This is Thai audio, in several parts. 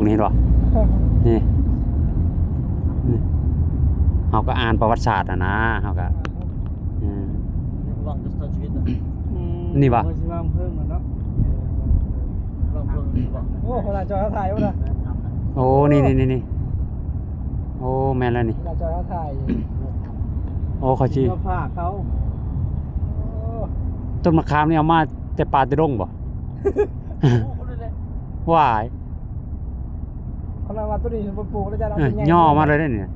นี่หรอนี่เขาก็อ่านประวัติศาสตร์นะเขาก็นี่ปะโอ้คนละจอยเขาถ่ายป่ะนะ โอ้นี่โอ้แม่นแล้วนี่ คนละจอยเขาถ่าย โอ้เขาชี้ เขาฝากเขา ต้นมะขามนี่เอามาแต่ป่าตะดงบ่ วาย คนละวันตัวนี้ฉันปลูกแล้วจะเอาต้นใหญ่ ย่อมาเลยได้เนี่ย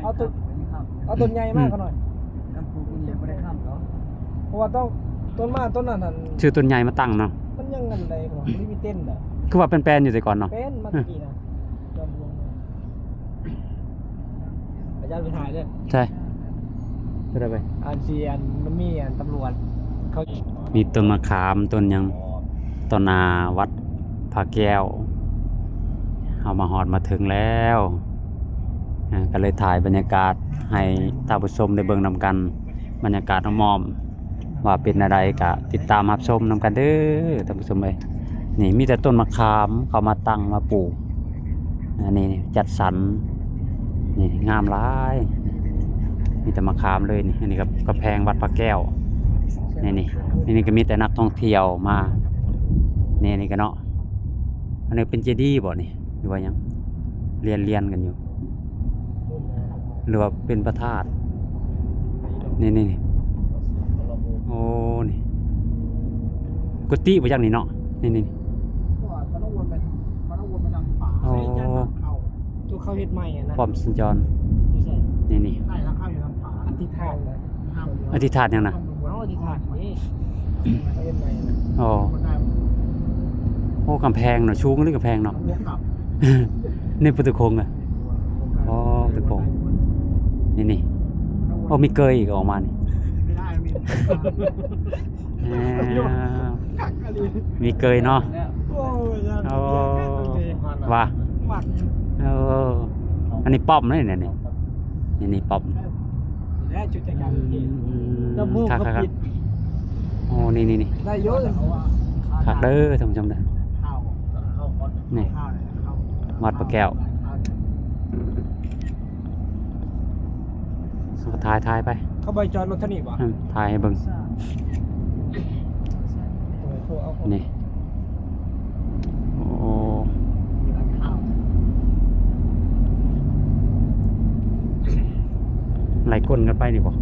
เอาต้นใหญ่มากเขาหน่อยเพราะว่าต้องต้นมาต้นนั้น ชื่อต้นใหญ่มาตั้งเนาะ มันยังเงินอะไรของลิมิเต็ดอ่ะ คือว่าเป็นแปลนอยู่แต่ก่อนเนาะ เป็นมากี่นะจอมลงอาจารย์ไปถ่ายด้วย ใช่ไปได้ไป อันซีอันมันมีอันตำรวจเขา มีต้นมะขามต้นยังต้นนาวัดพระแก้วเอามาหอดมาถึงแล้วก็เลยถ่ายบรรยากาศให้ท่านผู้ชมได้เบิ่งนำกันบรรยากาศน้องมอมว่าเป็นอะไรก็ติดตามรับชมนำกันเด้อท่านผู้ชมเลยนี่มีแต่ต้นมะขามเขามาตั้งมาปลูกอันนี้จัดสรรนี่งามหลายมีแต่มะขามเลยนี่อันนี้กับกำแพงวัดพระแก้วนี่ก็มีแต่นักท่องเที่ยวมานี่ก็เนาะอันนี้เป็นเจดีย์บ่นี่หรือว่ายังเรียนกันอยู่หรือว่าเป็นพระธาตุนี่โอ้นี่กุฏิบ่จังนี่เนาะนี่โอ้ ตัวเขาเฮ็ดใหม่นะ ป้อมสัญจรนี่ ใช่แล้วเข้าอยู่ทางฝาอธิษฐานนะ อธิษฐานยังนะ เอาอธิษฐานนี่เขาเฮ็ดใหม่นะ โอ้กำแพงเนาะชูงหรือกำแพงเนาะ นี่ประตูโคงอ่ะอ๋อประตูโคงนี่โอ้มีเกยอีกออกมานี่ ไม่ได้มีเกยเนาะ โอ้ย โอ้ว่าอันนี้ป้อมเลยนี่ป้อม และจุดจัดการเกณฑ์ ครับโอ้นี่ได้เยอะเลย คักเด้อท่านผู้ชมเด้อนี่วัดพระแก้วถ่ายไป เขาไปจอดรถท่านี่ป่ะ ถ่ายให้เบิ่งนี่โอ้ไหลก้นกันไปนี่บ่